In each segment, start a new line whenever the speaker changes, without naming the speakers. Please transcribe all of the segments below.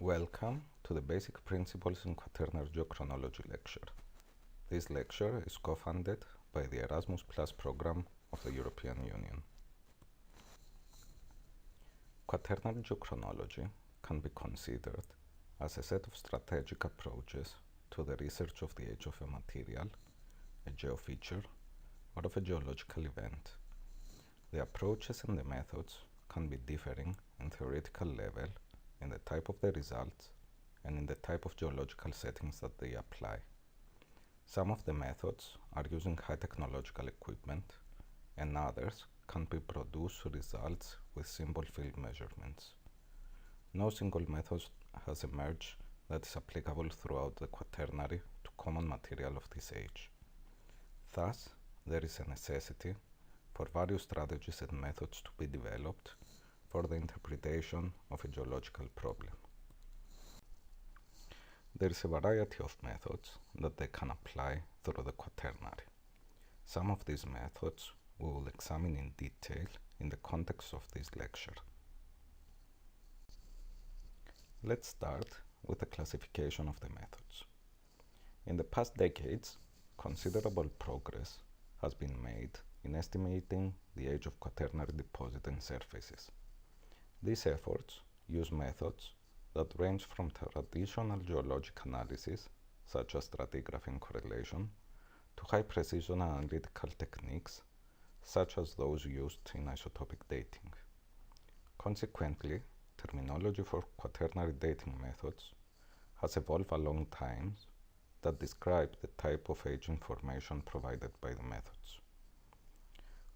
Welcome to the Basic Principles in Quaternary Geochronology lecture. This lecture is co-funded by the Erasmus Plus program of the European Union. Quaternary geochronology can be considered as a set of strategic approaches to the research of the age of a material, a geofeature, or of a geological event. The approaches and the methods can be differing in theoretical level, in the type of the results, and in the type of geological settings that they apply. Some of the methods are using high technological equipment, and others can be produce results with simple field measurements. No single method has emerged that is applicable throughout the Quaternary to common material of this age. Thus, there is a necessity for various strategies and methods to be developed for the interpretation of a geological problem. There is a variety of methods that they can apply through the Quaternary. Some of these methods we will examine in detail in the context of this lecture. Let's start with the classification of the methods. In the past decades, considerable progress has been made in estimating the age of Quaternary deposit and surfaces. These efforts use methods that range from traditional geologic analysis, such as stratigraphy and correlation, to high-precision analytical techniques, such as those used in isotopic dating. Consequently, terminology for Quaternary dating methods has evolved along times that describe the type of age information provided by the methods.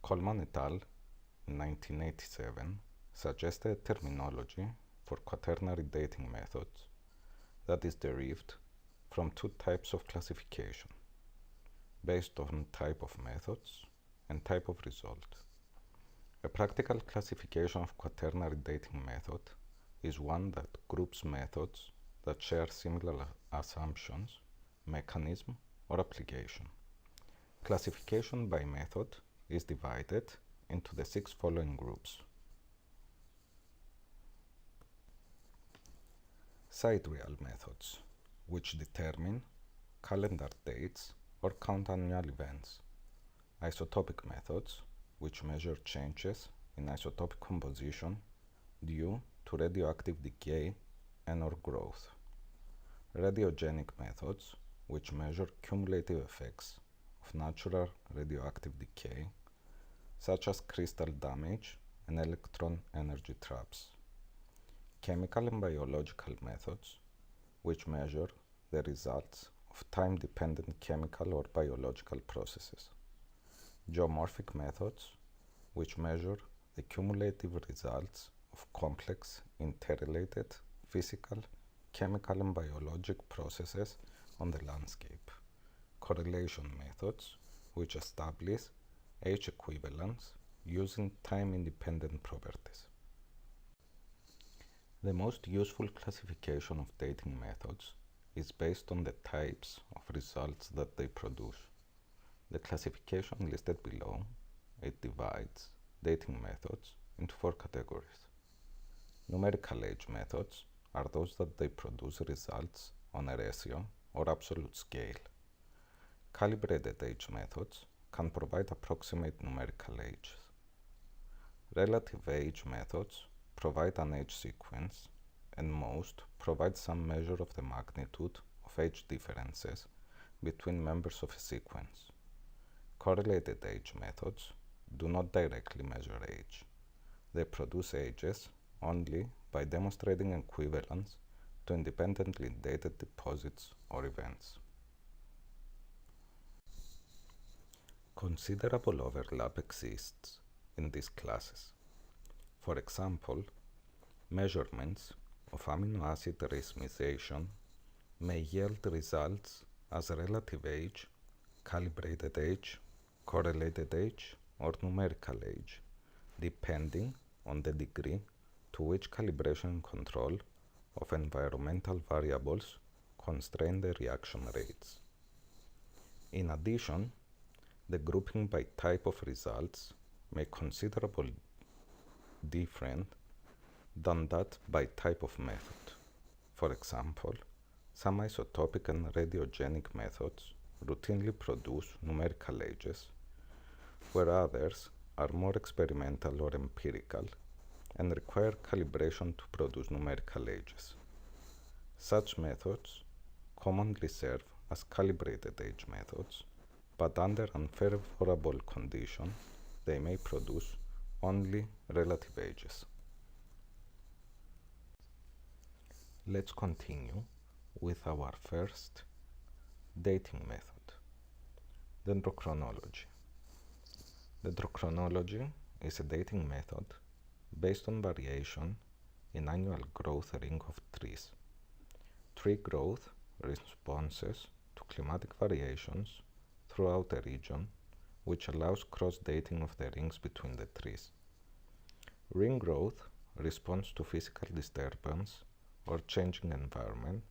Coleman et al. In 1987 suggested a terminology for Quaternary dating methods that is derived from two types of classification, based on type of methods and type of result. A practical classification of Quaternary dating method is one that groups methods that share similar assumptions, mechanism, or application. Classification by method is divided into the 6 following groups. Sidereal methods, which determine calendar dates or count annual events. Isotopic methods, which measure changes in isotopic composition due to radioactive decay and/or growth. Radiogenic methods, which measure cumulative effects of natural radioactive decay, such as crystal damage and electron energy traps. Chemical and biological methods, which measure the results of time-dependent chemical or biological processes. Geomorphic methods, which measure the cumulative results of complex, interrelated physical, chemical, and biologic processes on the landscape. Correlation methods, which establish age equivalence using time-independent properties. The most useful classification of dating methods is based on the types of results that they produce. The classification listed below, it divides dating methods into 4 categories. Numerical age methods are those that they produce results on a ratio or absolute scale. Calibrated age methods can provide approximate numerical ages. Relative age methods provide an age sequence, and most provide some measure of the magnitude of age differences between members of a sequence. Correlated age methods do not directly measure age. They produce ages only by demonstrating equivalence to independently dated deposits or events. Considerable overlap exists in these classes. For example, measurements of amino acid racemization may yield results as relative age, calibrated age, correlated age, or numerical age, depending on the degree to which calibration and control of environmental variables constrain the reaction rates. In addition, the grouping by type of results may considerably different than that by type of method. For example, some isotopic and radiogenic methods routinely produce numerical ages, where others are more experimental or empirical and require calibration to produce numerical ages. Such methods commonly serve as calibrated age methods, but under unfavorable conditions, they may produce only relative ages. Let's continue with our first dating method, Dendrochronology. Dendrochronology is a dating method based on variation in annual growth ring of trees. Tree growth responses to climatic variations throughout a region, which allows cross-dating of the rings between the trees. Ring growth responds to physical disturbance or changing environment,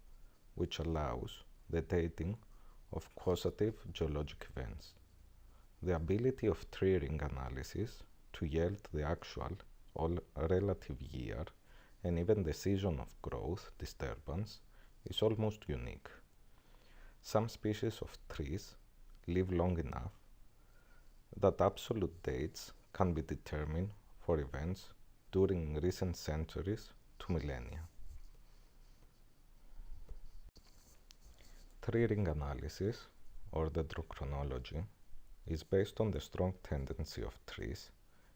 which allows the dating of causative geologic events. The ability of tree ring analysis to yield the actual or relative year and even the season of growth disturbance is almost unique. Some species of trees live long enough that absolute dates can be determined for events during recent centuries to millennia. Tree ring analysis, or dendrochronology, is based on the strong tendency of trees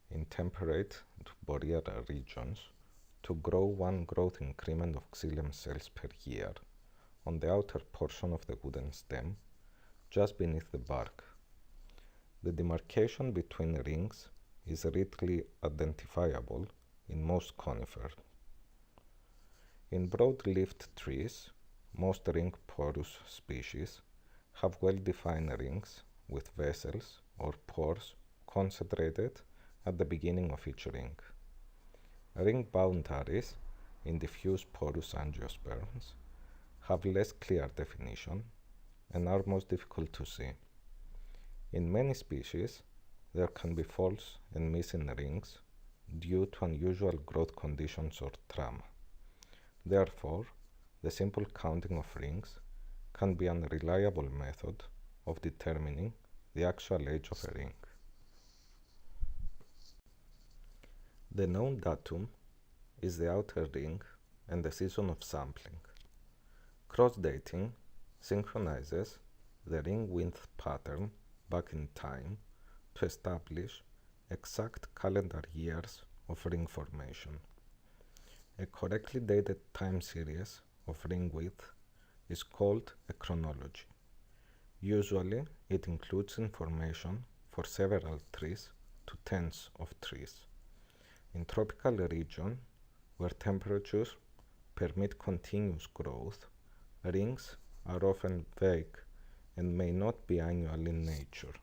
in temperate to boreal regions to grow one growth increment of xylem cells per year on the outer portion of the wooden stem, just beneath the bark. The demarcation between rings is readily identifiable in most conifers. In broad-leafed trees, most ring porous species have well-defined rings with vessels or pores concentrated at the beginning of each ring. Ring boundaries in diffuse porous angiosperms have less clear definition and are most difficult to see. In many species, there can be false and missing rings due to unusual growth conditions or trauma. Therefore, the simple counting of rings can be an unreliable method of determining the actual age of a ring. The known datum is the outer ring and the season of sampling. Cross-dating synchronizes the ring width pattern back in time to establish exact calendar years of ring formation. A correctly dated time series of ring width is called a chronology. Usually, it includes information for several trees to tens of trees. In tropical regions, where temperatures permit continuous growth, rings are often vague and may not be annual in nature.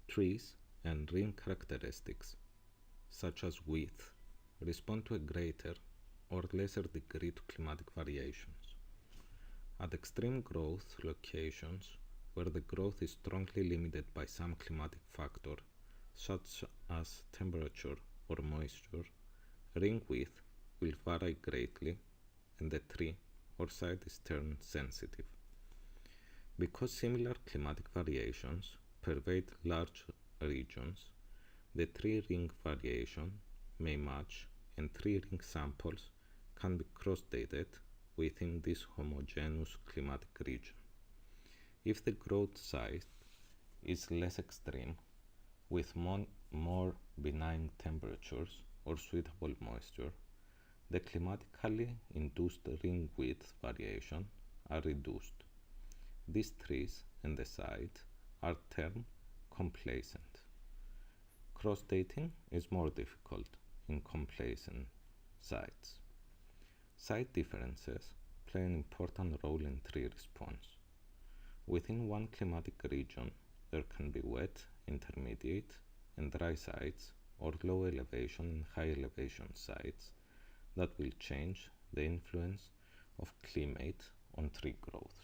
Trees and ring characteristics, such as width, respond to a greater or lesser degree to climatic variations. At extreme growth locations, where the growth is strongly limited by some climatic factor, such as temperature or moisture, ring width will vary greatly and the tree or site is turn sensitive. Because similar climatic variations pervade large regions, the tree ring variation may match and tree ring samples can be cross-dated within this homogeneous climatic region. If the growth size is less extreme, with more benign temperatures or suitable moisture, the climatically induced ring width variation are reduced. These trees and the site are termed complacent. Cross-dating is more difficult in complacent sites. Site differences play an important role in tree response. Within one climatic region, there can be wet, intermediate, and dry sites, or low elevation and high elevation sites that will change the influence of climate on tree growth.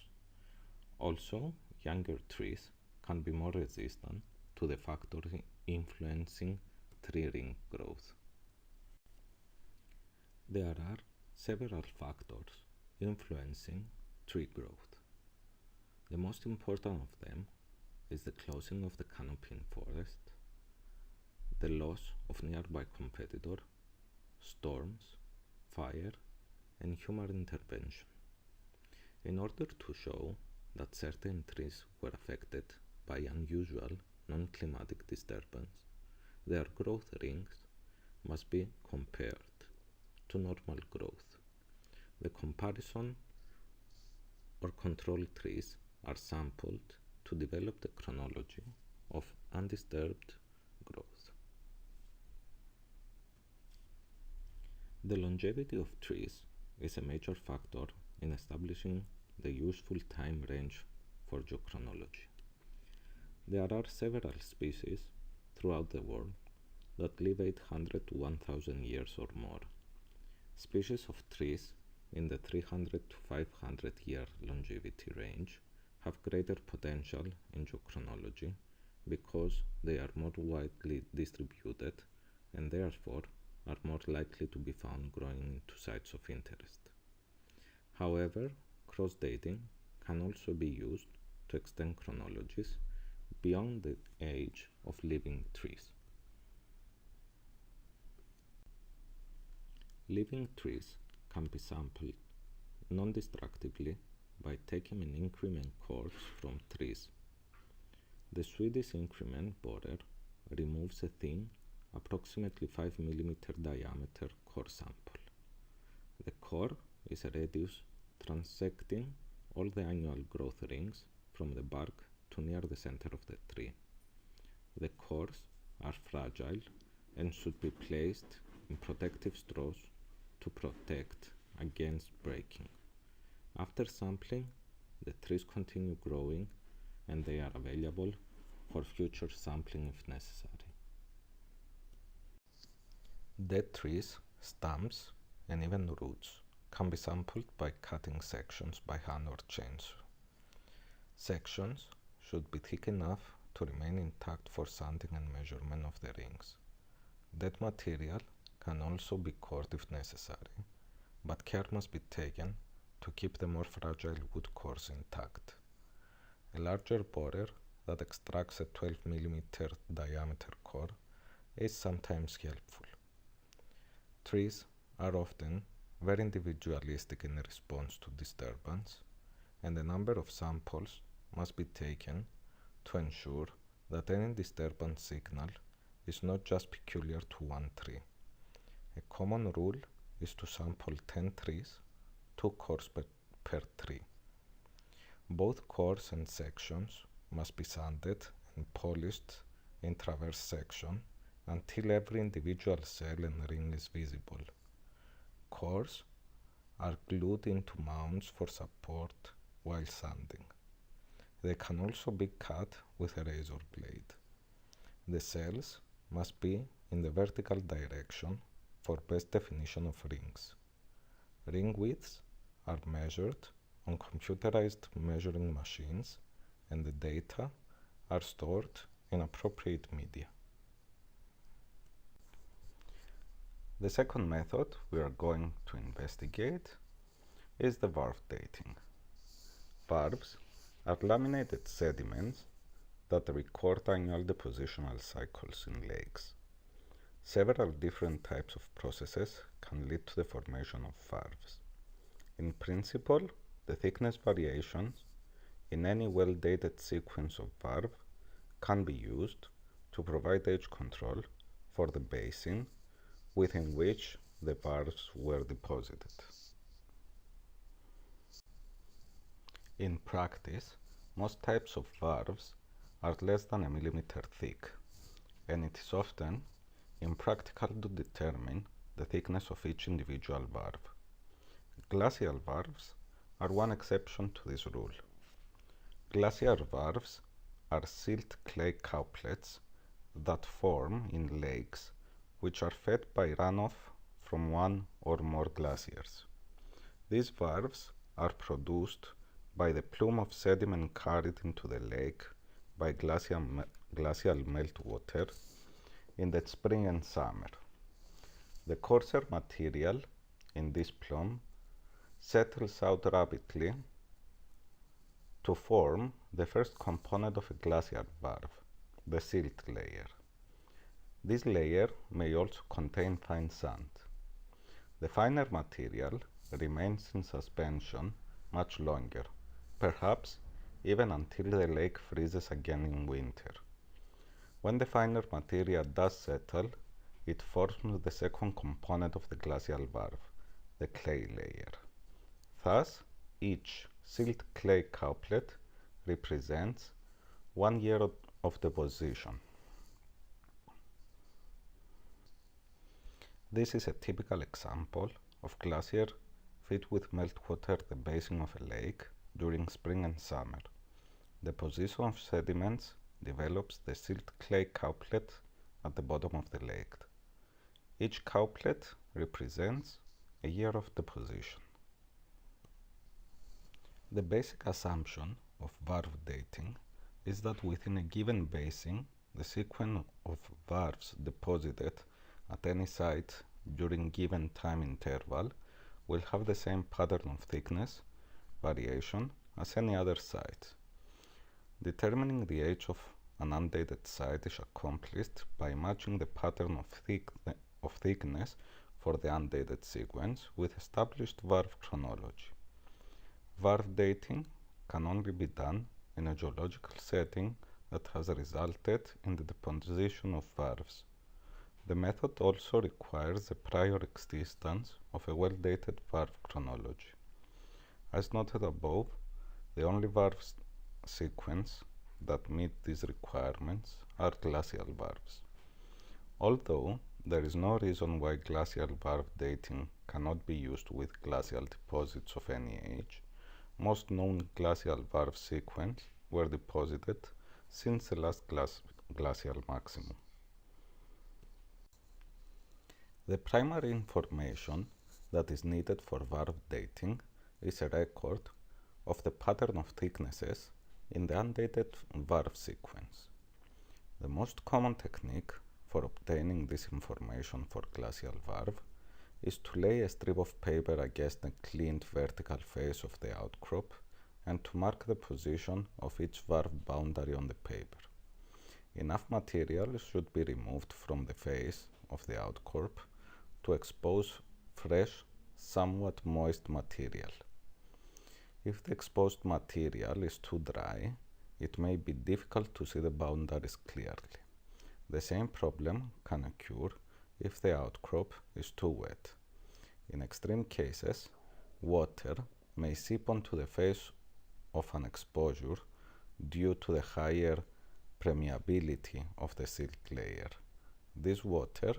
Also, younger trees can be more resistant to the factors influencing tree ring growth. There are several factors influencing tree growth. The most important of them is the closing of the canopy in forest, the loss of nearby competitor, storms, fire, and human intervention. In order to show that certain trees were affected by unusual non-climatic disturbance, their growth rings must be compared to normal growth. The comparison or control trees are sampled to develop the chronology of undisturbed growth. The longevity of trees is a major factor in establishing the useful time range for geochronology. There are several species throughout the world that live 800 to 1000 years or more. Species of trees in the 300 to 500 year longevity range have greater potential in geochronology because they are more widely distributed and therefore are more likely to be found growing into sites of interest. However, cross-dating can also be used to extend chronologies beyond the age of living trees. Living trees can be sampled non-destructively by taking an increment course from trees. The Swedish increment borer removes a thin, approximately 5 mm diameter core sample. The core is a radius transecting all the annual growth rings from the bark to near the center of the tree. The cores are fragile and should be placed in protective straws to protect against breaking. After sampling, the trees continue growing and they are available for future sampling if necessary. Dead trees, stumps, and even roots can be sampled by cutting sections by hand or chainsaw. Sections should be thick enough to remain intact for sanding and measurement of the rings. Dead material can also be cored if necessary, but care must be taken to keep the more fragile wood cores intact. A larger borer that extracts a 12 mm diameter core is sometimes helpful. Trees are often very individualistic in response to disturbance, and a number of samples must be taken to ensure that any disturbance signal is not just peculiar to one tree. A common rule is to sample 10 trees, 2 cores per tree. Both cores and sections must be sanded and polished in traverse section until every individual cell and ring is visible. Cores are glued into mounts for support while sanding. They can also be cut with a razor blade. The cells must be in the vertical direction for best definition of rings. Ring widths are measured on computerized measuring machines, and the data are stored in appropriate media. The second method we are going to investigate is the Varve dating. Varves are laminated sediments that record annual depositional cycles in lakes. Several different types of processes can lead to the formation of varves. In principle, the thickness variations in any well-dated sequence of varve can be used to provide age control for the basin within which the varves were deposited. In practice, most types of varves are less than a millimeter thick, and it is often impractical to determine the thickness of each individual varve. Glacial varves are one exception to this rule. Glacial varves are silt clay couplets that form in lakes which are fed by runoff from one or more glaciers. These varves are produced by the plume of sediment carried into the lake by glacial meltwater in the spring and summer. The coarser material in this plume settles out rapidly to form the first component of a glacial varve, the silt layer. This layer may also contain fine sand. The finer material remains in suspension much longer, perhaps even until the lake freezes again in winter. When the finer material does settle, it forms the second component of the glacial varve, the clay layer. Thus, each silt clay couplet represents 1 year of deposition. This is a typical example of glacier filled with meltwater at the basin of a lake during spring and summer. Deposition of sediments develops the silt clay couplet at the bottom of the lake. Each couplet represents a year of deposition. The basic assumption of varve dating is that within a given basin, the sequence of varves deposited at any site during given time interval will have the same pattern of thickness variation as any other site. Determining the age of an undated site is accomplished by matching the pattern of thickness for the undated sequence with established Varve chronology. Varve dating can only be done in a geological setting that has resulted in the deposition of varves. The method also requires the prior existence of a well-dated Varve chronology. As noted above, the only varve sequence that meet these requirements are glacial varves. Although there is no reason why glacial varve dating cannot be used with glacial deposits of any age, most known glacial varve sequences were deposited since the last glacial maximum. The primary information that is needed for varve dating is a record of the pattern of thicknesses in the undated varve sequence. The most common technique for obtaining this information for glacial varve is to lay a strip of paper against the cleaned vertical face of the outcrop and to mark the position of each varve boundary on the paper. Enough material should be removed from the face of the outcrop to expose fresh, somewhat moist material. If the exposed material is too dry, it may be difficult to see the boundaries clearly. The same problem can occur if the outcrop is too wet. In extreme cases, water may seep onto the face of an exposure due to the higher permeability of the silt layer. This water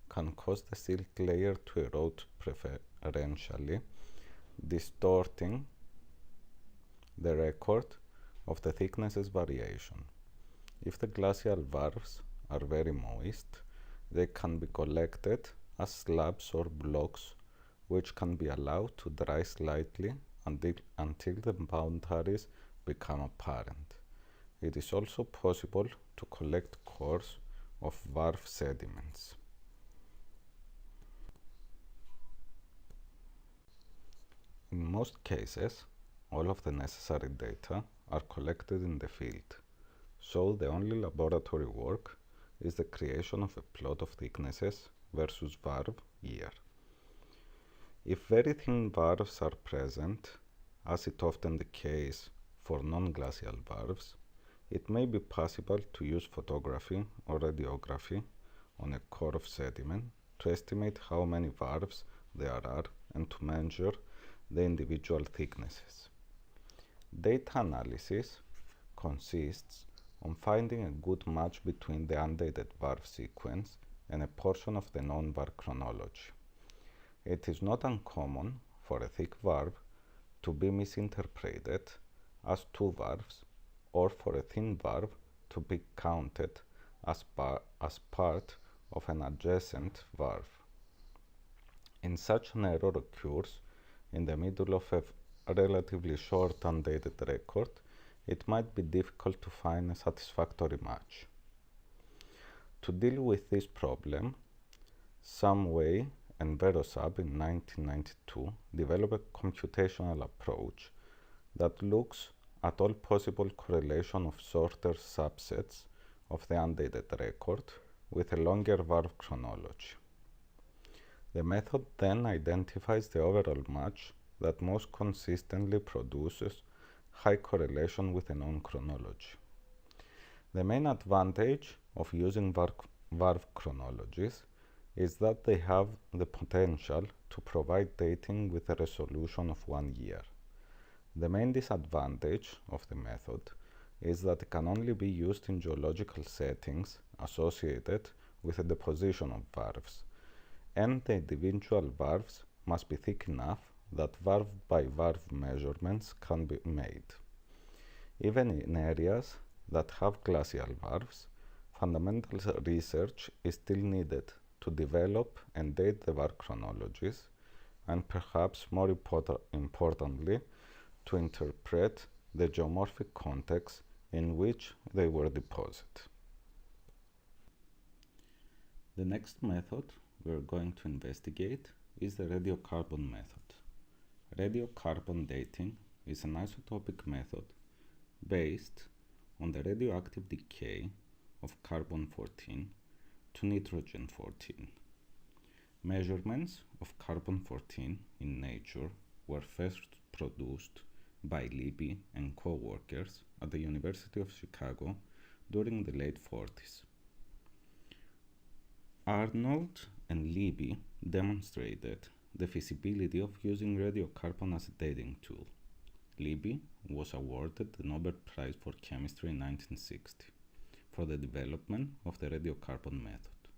can cause the silt layer to erode preferentially, distorting the record of the thicknesses variation. If the glacial varves are very moist, they can be collected as slabs or blocks, which can be allowed to dry slightly until the boundaries become apparent. It is also possible to collect cores of varve sediments. In most cases, all of the necessary data are collected in the field, so the only laboratory work is the creation of a plot of thicknesses versus varve year. If very thin varves are present, as is often the case for non-glacial varves, it may be possible to use photography or radiography on a core of sediment to estimate how many varves there are and to measure the individual thicknesses. Data analysis consists on finding a good match between the undated varve sequence and a portion of the non-varve chronology. It is not uncommon for a thick varve to be misinterpreted as two varves, or for a thin varve to be counted as part of an adjacent varve. In such an error occurs in the middle of a relatively short undated record, it might be difficult to find a satisfactory match. To deal with this problem, some weigh and Verosab in 1992 developed a computational approach that looks at all possible correlation of shorter subsets of the undated record with a longer Varve chronology. The method then identifies the overall match that most consistently produces high correlation with a known chronology. The main advantage of using Varve chronologies is that they have the potential to provide dating with a resolution of 1 year. The main disadvantage of the method is that it can only be used in geological settings associated with a deposition of varves, and the individual varves must be thick enough that varve by varve measurements can be made. Even in areas that have glacial varves, fundamental research is still needed to develop and date the varve chronologies, and perhaps more importantly, to interpret the geomorphic context in which they were deposited. The next method we are going to investigate is the radiocarbon method. Radiocarbon dating is an isotopic method based on the radioactive decay of carbon-14 to nitrogen-14. Measurements of carbon-14 in nature were first produced by Libby and co-workers at the University of Chicago during the late 40s. Arnold and Libby demonstrated the feasibility of using radiocarbon as a dating tool. Libby was awarded the Nobel Prize for Chemistry in 1960 for the development of the radiocarbon method.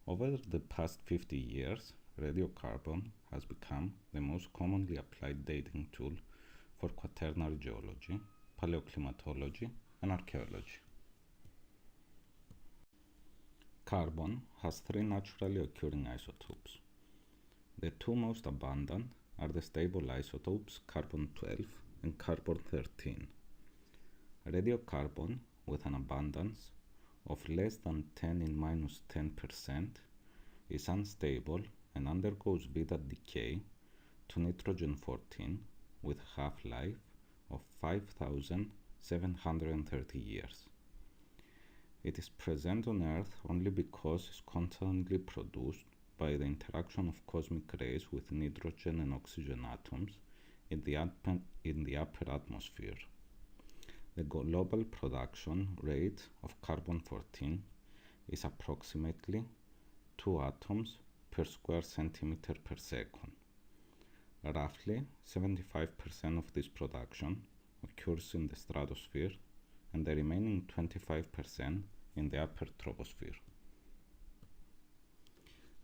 Over the past 50 years, radiocarbon has become the most commonly applied dating tool for quaternary geology, paleoclimatology, and archaeology. Carbon has 3 naturally occurring isotopes. The 2 most abundant are the stable isotopes carbon-12 and carbon-13. Radiocarbon with an abundance of less than 10 in minus 10% is unstable and undergoes beta decay to nitrogen-14 with a half-life of 5,730 years. It is present on Earth only because it is constantly produced by the interaction of cosmic rays with nitrogen and oxygen atoms in the upper atmosphere. The global production rate of carbon-14 is approximately 2 atoms per square centimeter per second. Roughly 75% of this production occurs in the stratosphere and the remaining 25% in the upper troposphere.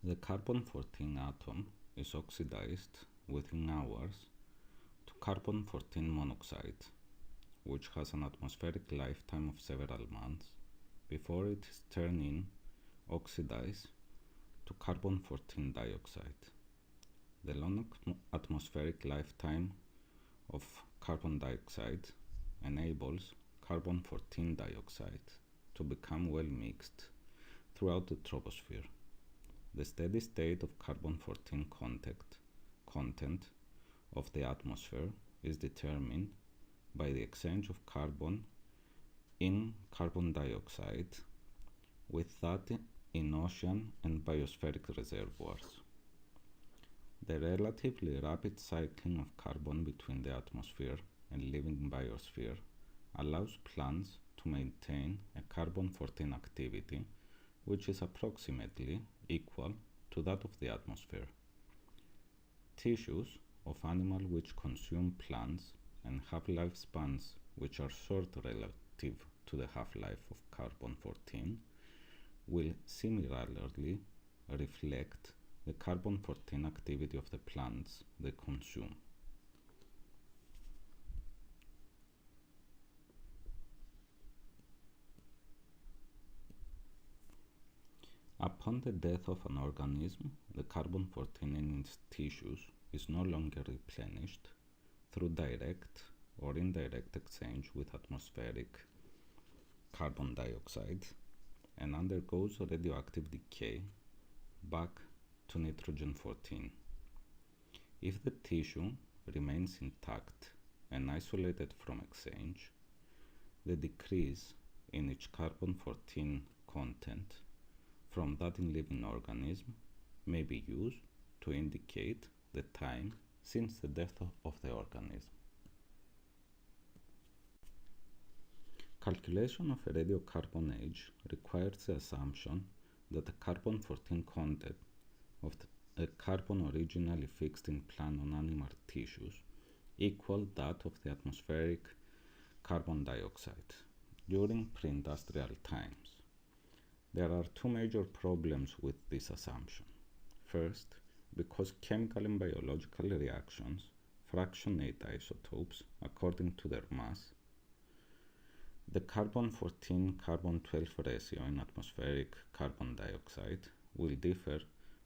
The carbon-14 atom is oxidized within hours to carbon-14 monoxide, which has an atmospheric lifetime of several months before it is turned in oxidized to carbon-14 dioxide. The long atmospheric lifetime of carbon dioxide enables carbon-14 dioxide to become well mixed throughout the troposphere. The steady state of carbon-14 content of the atmosphere is determined by the exchange of carbon in carbon dioxide with that in ocean and biospheric reservoirs. The relatively rapid cycling of carbon between the atmosphere and living biosphere allows plants to maintain a carbon-14 activity which is approximately equal to that of the atmosphere. Tissues of animals which consume plants and have lifespans which are short relative to the half-life of carbon-14 will similarly reflect the carbon-14 activity of the plants they consume. Upon the death of an organism, the carbon-14 in its tissues is no longer replenished through direct or indirect exchange with atmospheric carbon dioxide and undergoes radioactive decay back to nitrogen-14. If the tissue remains intact and isolated from exchange, the decrease in its carbon-14 content from that in living organism may be used to indicate the time since the death of the organism. Calculation of a radiocarbon age requires the assumption that the carbon-14 content of the carbon originally fixed in plant and animal tissues equal that of the atmospheric carbon dioxide during pre-industrial times. There are two major problems with this assumption. First, because chemical and biological reactions fractionate isotopes according to their mass, the carbon-14 carbon-12 ratio in atmospheric carbon dioxide will differ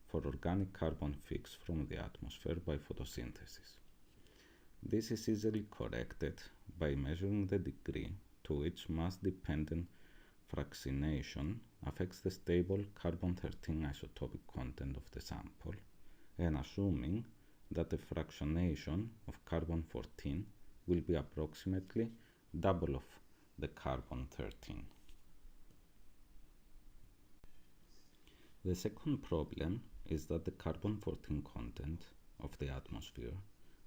for organic carbon fixed from the atmosphere by photosynthesis. This is easily corrected by measuring the degree to which mass-dependent fractionation affects the stable carbon-13 isotopic content of the sample, and assuming that the fractionation of carbon-14 will be approximately double of the carbon-13. The second problem is that the carbon-14 content of the atmosphere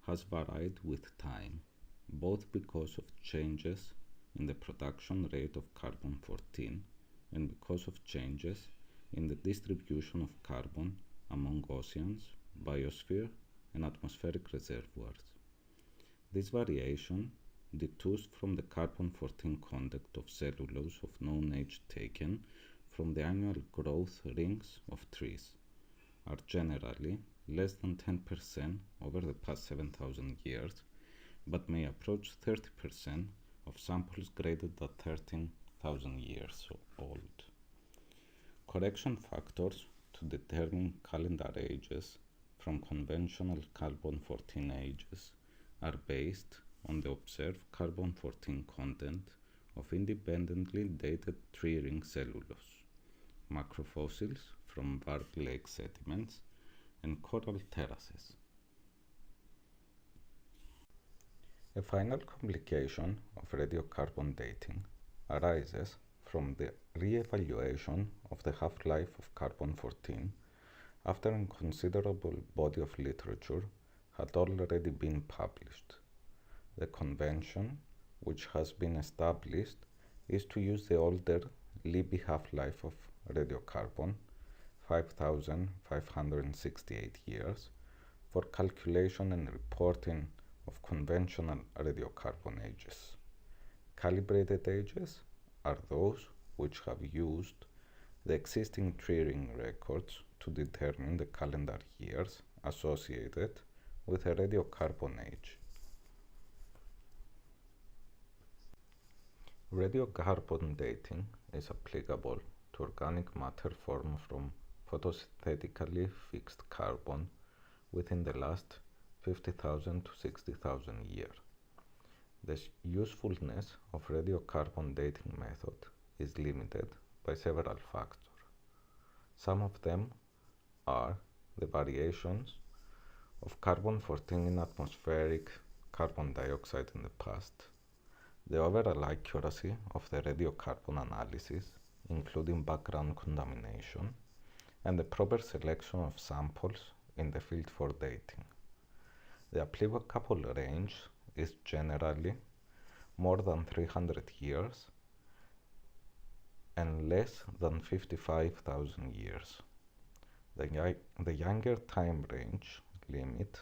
has varied with time, both because of changes in the production rate of carbon-14 and because of changes in the distribution of carbon among oceans, biosphere, and atmospheric reservoirs. This variation, deduced from the carbon-14 content of cellulose of known age taken from the annual growth rings of trees, are generally less than 10% over the past 7,000 years, but may approach 30% of samples greater than 13,000 years old. Correction factors to determine calendar ages from conventional carbon-14 ages are based on the observed carbon-14 content of independently dated tree ring cellulose, macrofossils from Varve lake sediments, and coral terraces. A final complication of radiocarbon dating arises from the re-evaluation of the half-life of carbon-14 after a considerable body of literature had already been published. The convention which has been established is to use the older Libby half-life of radiocarbon, 5,568 years, for calculation and reporting of conventional radiocarbon ages. Calibrated ages are those which have used the existing tree ring records to determine the calendar years associated with a radiocarbon age. Radiocarbon dating is applicable to organic matter formed from photosynthetically fixed carbon within the last 50,000 to 60,000 years. The usefulness of radiocarbon dating method is limited by several factors. Some of them are the variations of carbon-14 in atmospheric carbon dioxide in the past, the overall accuracy of the radiocarbon analysis, including background contamination, and the proper selection of samples in the field for dating. The applicable range is generally more than 300 years and less than 55,000 years. The younger time range limit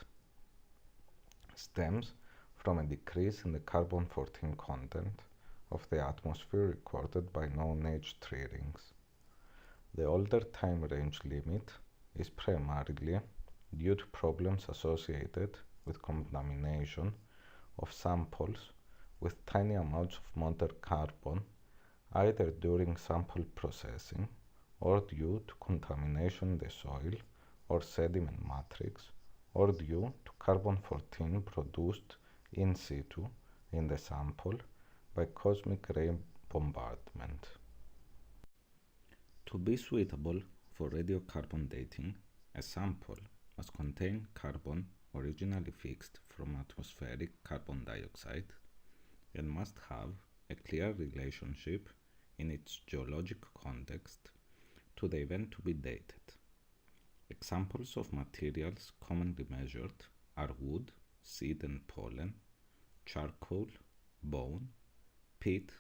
stems from a decrease in the carbon-14 content of the atmosphere recorded by known age tree rings. The older time range limit is primarily due to problems associated with contamination of samples with tiny amounts of modern carbon, either during sample processing or due to contamination in the soil or sediment matrix, or due to carbon-14 produced in situ in the sample by cosmic ray bombardment. To be suitable for radiocarbon dating, A sample must contain carbon originally fixed from atmospheric carbon dioxide and must have a clear relationship in its geologic context to the event to be dated. Examples of materials commonly measured are wood, seed and pollen, charcoal, bone, peat,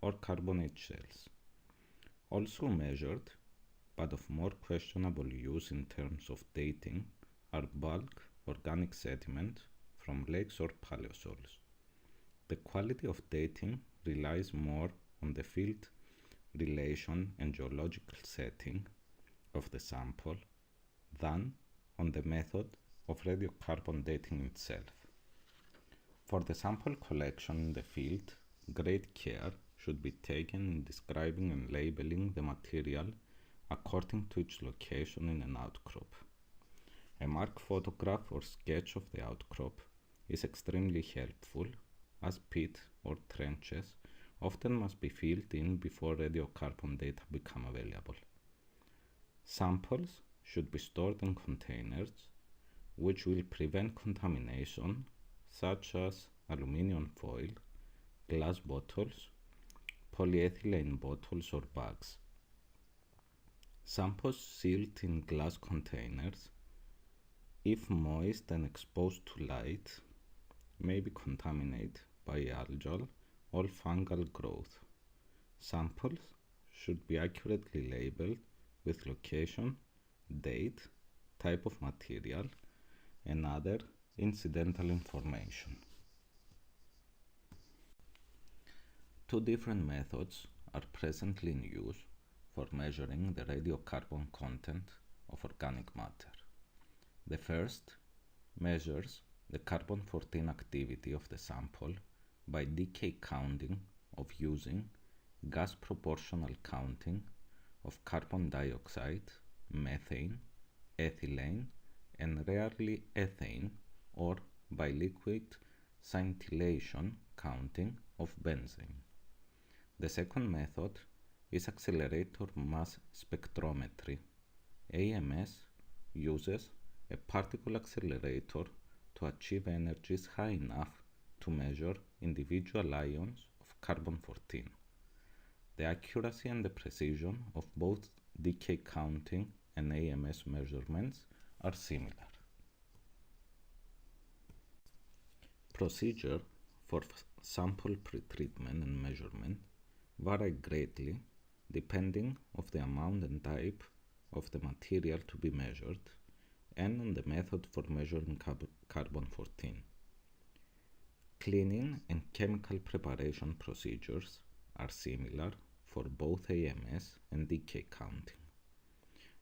or carbonate shells. Also measured, but of more questionable use in terms of dating, are bulk organic sediment from lakes or paleosols. The quality of dating relies more on the field relation and geological setting of the sample than on the method of radiocarbon dating itself. For the sample collection in the field, great care should be taken in describing and labeling the material according to its location in an outcrop. A mark photograph or sketch of the outcrop is extremely helpful, as pit or trenches often must be filled in before radiocarbon data become available. Samples should be stored in containers which will prevent contamination, such as aluminum foil, glass bottles, polyethylene bottles or bags. Samples sealed in glass containers, if moist and exposed to light, may be contaminated by algal or fungal growth. Samples should be accurately labeled with location, date, type of material, and other incidental information. Two different methods are presently in use for measuring the radiocarbon content of organic matter. The first measures the carbon-14 activity of the sample by decay counting of using gas proportional counting of carbon dioxide, methane, ethylene, and rarely ethane, or by liquid scintillation counting of benzene. The second method is accelerator mass spectrometry. AMS uses a particle accelerator to achieve energies high enough to measure individual ions of carbon-14. The accuracy and the precision of both decay counting and AMS measurements are similar. Procedure for sample pretreatment and measurement vary greatly depending on the amount and type of the material to be measured and on the method for measuring carbon-14. Cleaning and chemical preparation procedures are similar for both AMS and decay counting.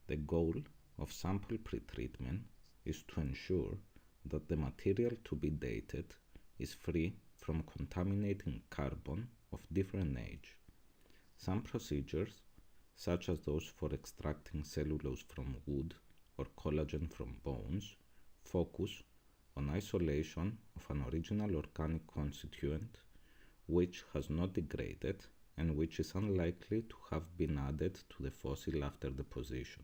The goal of sample pretreatment is to ensure that the material to be dated is free from contaminating carbon of different age. Some procedures, such as those for extracting cellulose from wood or collagen from bones, focus on isolation of an original organic constituent which has not degraded and which is unlikely to have been added to the fossil after deposition.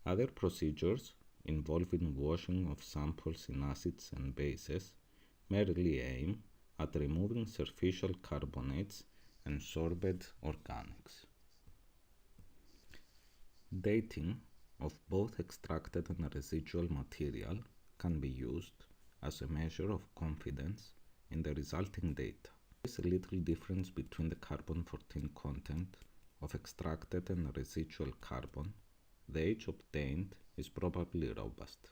Other procedures involving washing of samples in acids and bases merely aim at removing surficial carbonates and sorbent organics. Dating of both extracted and residual material can be used as a measure of confidence in the resulting data. There is a little difference between the carbon-14 content of extracted and residual carbon. The age obtained is probably robust.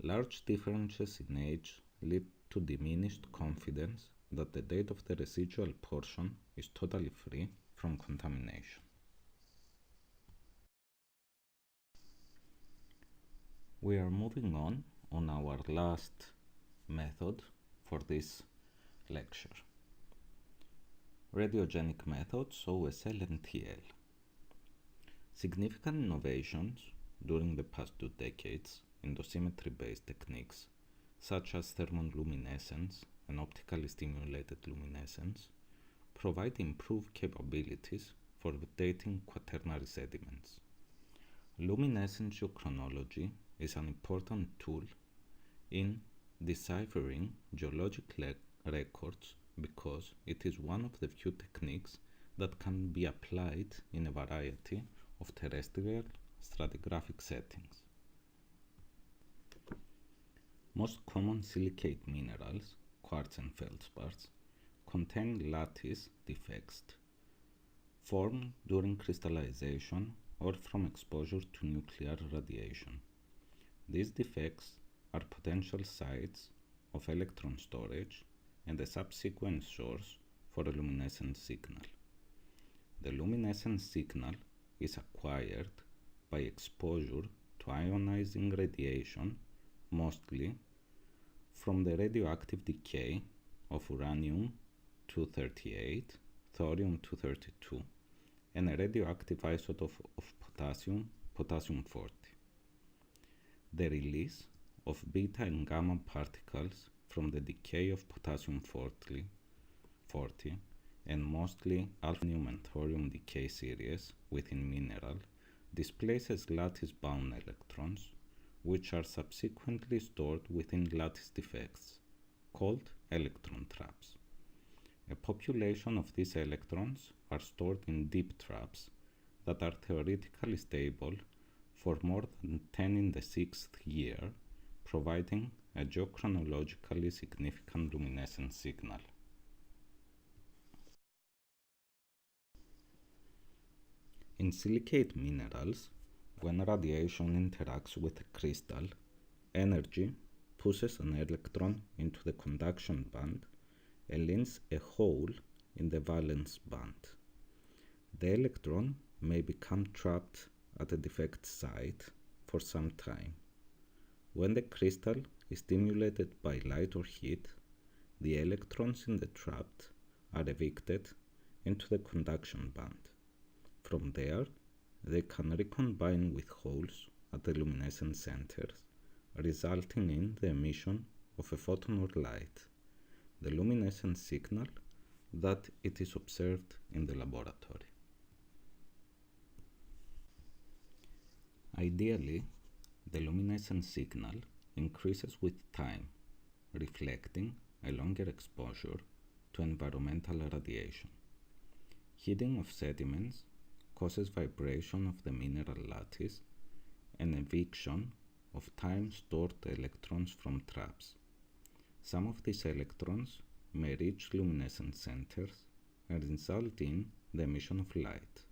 Large differences in age lead to diminished confidence that the date of the residual portion is totally free from contamination. We are moving on our last method for this lecture. Radiogenic methods, OSL and TL. Significant innovations during the past 2 decades in dosimetry-based techniques such as thermoluminescence and optically stimulated luminescence provide improved capabilities for dating quaternary sediments. Luminescent geochronology is an important tool in deciphering geologic records because it is one of the few techniques that can be applied in a variety of terrestrial stratigraphic settings. Most common silicate minerals, quartz and feldspars, contain lattice defects formed during crystallization or from exposure to nuclear radiation. These defects are potential sites of electron storage and a subsequent source for a luminescent signal. The luminescent signal is acquired by exposure to ionizing radiation, mostly from the radioactive decay of uranium-238, thorium-232, and a radioactive isotope of potassium, potassium-40. The release of beta and gamma particles from the decay of potassium-40 and mostly alpha-neum and thorium decay series within mineral displaces lattice-bound electrons, which are subsequently stored within lattice defects, called electron traps. A population of these electrons are stored in deep traps that are theoretically stable for more than 10 in the 6th year, providing a geochronologically significant luminescent signal. In silicate minerals, when radiation interacts with a crystal, energy pushes an electron into the conduction band and leaves a hole in the valence band. The electron may become trapped at a defect site for some time. When the crystal is stimulated by light or heat, the electrons in the trap are evicted into the conduction band. From there, they can recombine with holes at the luminescent centers, resulting in the emission of a photon or light, the luminescent signal that it is observed in the laboratory. Ideally, the luminescent signal increases with time, reflecting a longer exposure to environmental radiation. Heating of sediments causes vibration of the mineral lattice and eviction of time-stored electrons from traps. Some of these electrons may reach luminescent centers and result in the emission of light.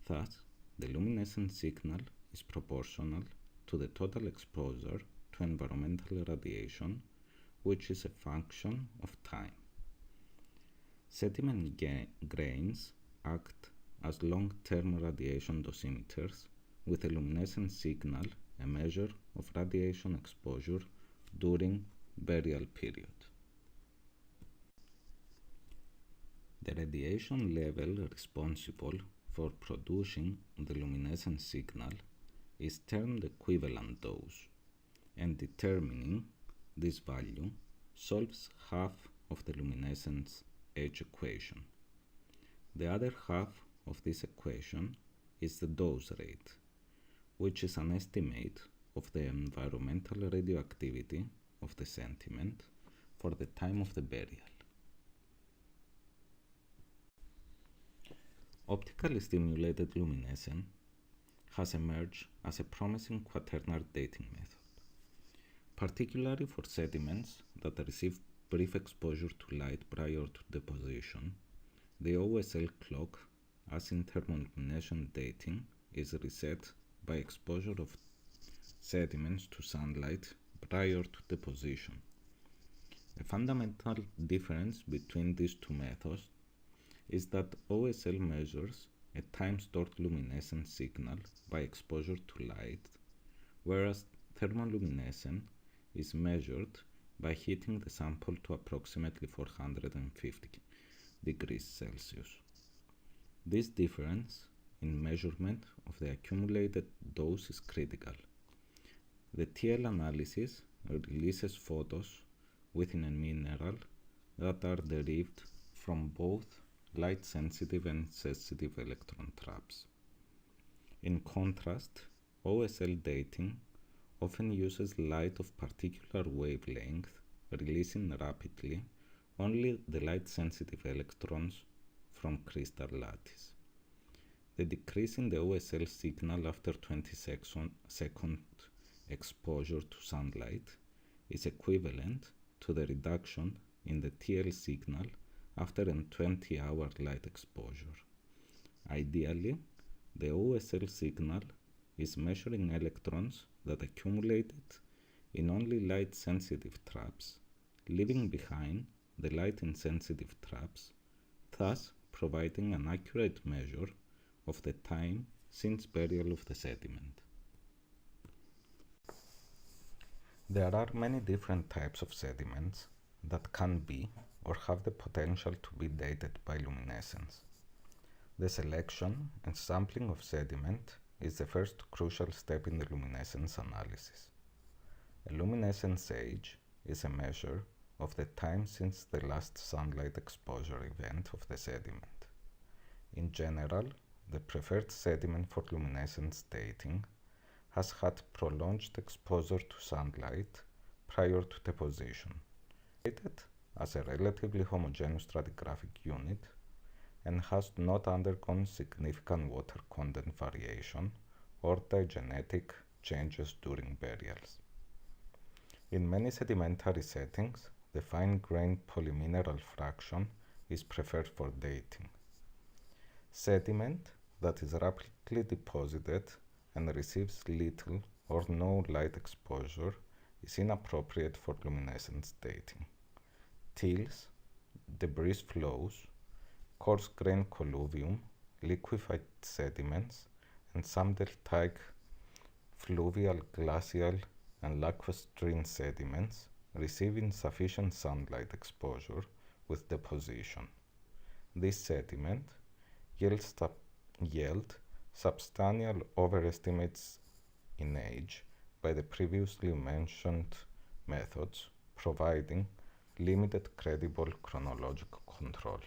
Thus, the luminescent signal is proportional to the total exposure to environmental radiation, which is a function of time. Sediment grains act as long-term radiation dosimeters with a luminescent signal, a measure of radiation exposure during burial period. The radiation level responsible for producing the luminescent signal is termed equivalent dose, and determining this value solves half of the luminescence H equation. The other half of this equation is the dose rate, which is an estimate of the environmental radioactivity of the sediment for the time of the burial. Optically stimulated luminescence has emerged as a promising quaternary dating method, particularly for sediments that receive brief exposure to light prior to deposition. The OSL clock, as in thermoluminescent dating, is reset by exposure of sediments to sunlight prior to deposition. A fundamental difference between these two methods is that OSL measures a time-stored luminescent signal by exposure to light, whereas thermoluminescence is measured by heating the sample to approximately 450 degrees Celsius. This difference in measurement of the accumulated dose is critical. The TL analysis releases photos within a mineral that are derived from both light-sensitive and sensitive electron traps. In contrast, OSL dating often uses light of particular wavelength, releasing rapidly only the light-sensitive electrons from crystal lattice. The decrease in the OSL signal after 20-second exposure to sunlight is equivalent to the reduction in the TL signal after a 20-hour light exposure. Ideally, the OSL signal is measuring electrons that accumulated in only light-sensitive traps, leaving behind the light-insensitive traps, thus providing an accurate measure of the time since burial of the sediment. There are many different types of sediments that can be or have the potential to be dated by luminescence. The selection and sampling of sediment is the first crucial step in the luminescence analysis. A luminescence age is a measure of the time since the last sunlight exposure event of the sediment. In general, the preferred sediment for luminescence dating has had prolonged exposure to sunlight prior to deposition, dated as a relatively homogeneous stratigraphic unit, and has not undergone significant water content variation or diagenetic changes during burials. In many sedimentary settings, the fine-grained polymineral fraction is preferred for dating. Sediment that is rapidly deposited and receives little or no light exposure is inappropriate for luminescence dating. Tills, debris flows, coarse-grained colluvium, liquefied sediments, and some deltaic fluvial, glacial, and lacustrine sediments receive insufficient sunlight exposure with deposition. This sediment yield substantial overestimates in age by the previously mentioned methods, providing limited credible chronological control.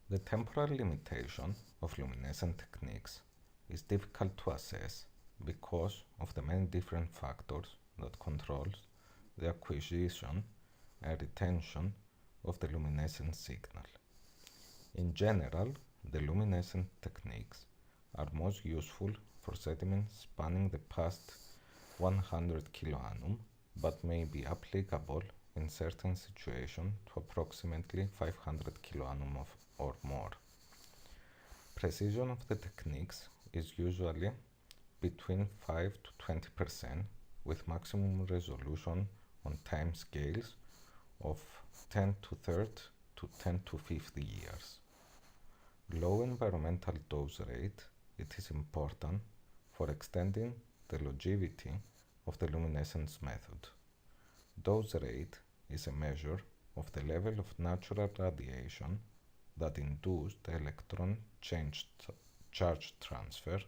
The temporal limitation of luminescent techniques is difficult to assess because of the many different factors that controls the acquisition and retention of the luminescent signal. In general, the luminescent techniques are most useful for sediments spanning the past 100 kiloannum, but may be applicable in certain situations to approximately 500 kiloannum or more. Precision of the techniques is usually between 5 to 20%, with maximum resolution on time scales of 10 to 30 to 10 to 50 years. Low environmental dose rate, it is important for extending the longevity of the luminescence method. Dose rate is a measure of the level of natural radiation that induced the electron charge transfer,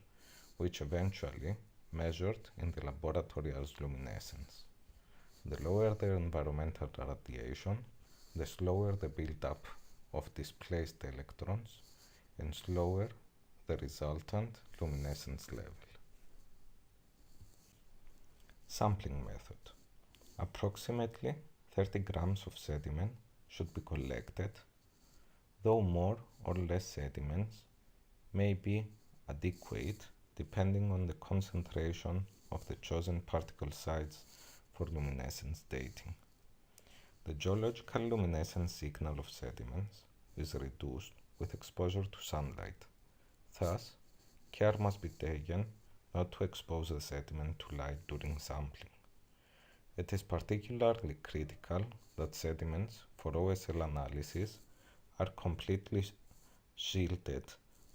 which eventually measured in the laboratory as luminescence. The lower the environmental radiation, the slower the buildup of displaced electrons, and slower the resultant luminescence level. Sampling method. Approximately 30 grams of sediment should be collected, though more or less sediments may be adequate depending on the concentration of the chosen particle size for luminescence dating. The geological luminescence signal of sediments is reduced with exposure to sunlight. Thus, care must be taken not to expose the sediment to light during sampling. It is particularly critical that sediments for OSL analysis are completely shielded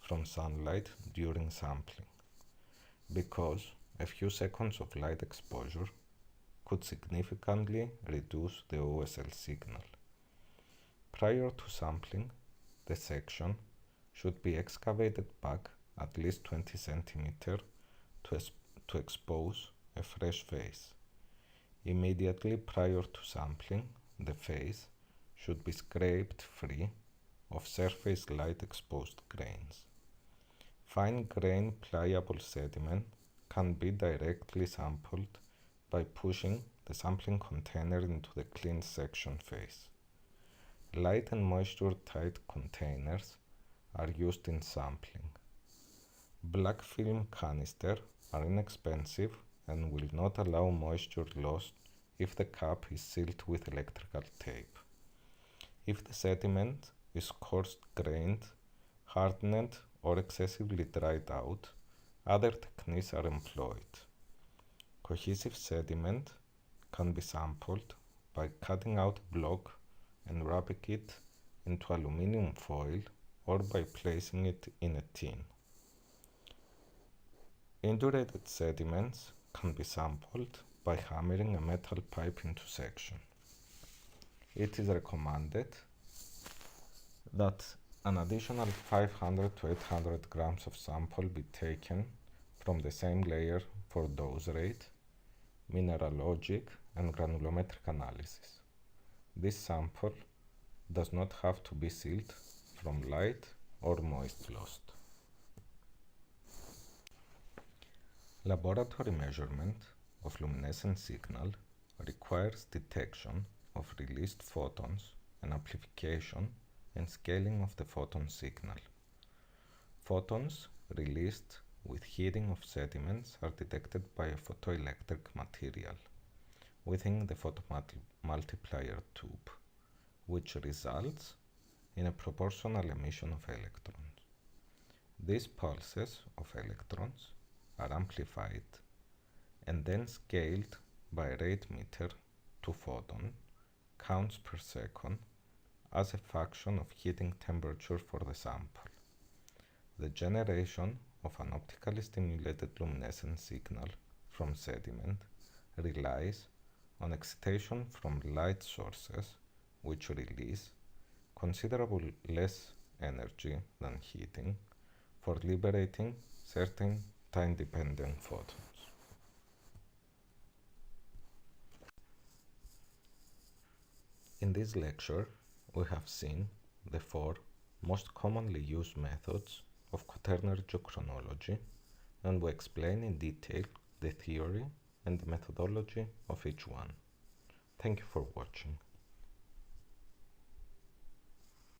from sunlight during sampling, because a few seconds of light exposure could significantly reduce the OSL signal. Prior to sampling, the section should be excavated back at least 20 cm to expose a fresh face. Immediately prior to sampling, the face should be scraped free of surface light exposed grains. Fine-grained pliable sediment can be directly sampled by pushing the sampling container into the clean section phase. Light and moisture-tight containers are used in sampling. Black film canister are inexpensive and will not allow moisture loss if the cap is sealed with electrical tape. If the sediment is coarse-grained, hardened, or excessively dried out, other techniques are employed. Cohesive sediment can be sampled by cutting out a block and wrapping it into aluminum foil or by placing it in a tin. Indurated sediments can be sampled by hammering a metal pipe into section. It is recommended that an additional 500 to 800 grams of sample be taken from the same layer for dose rate, mineralogic, and granulometric analysis. This sample does not have to be sealed from light or moist loss. Laboratory measurement of luminescent signal requires detection of released photons and amplification and scaling of the photon signal. Photons released with heating of sediments are detected by a photoelectric material within the photomultiplier tube, which results in a proportional emission of electrons. These pulses of electrons are amplified and then scaled by a rate meter to photon counts per second as a function of heating temperature for the sample. The generation of an optically stimulated luminescent signal from sediment relies on excitation from light sources, which release considerably less energy than heating for liberating certain time-dependent photons. In this lecture, we have seen the four most commonly used methods of Quaternary Geochronology, and we explain in detail the theory and the methodology of each one. Thank you for watching.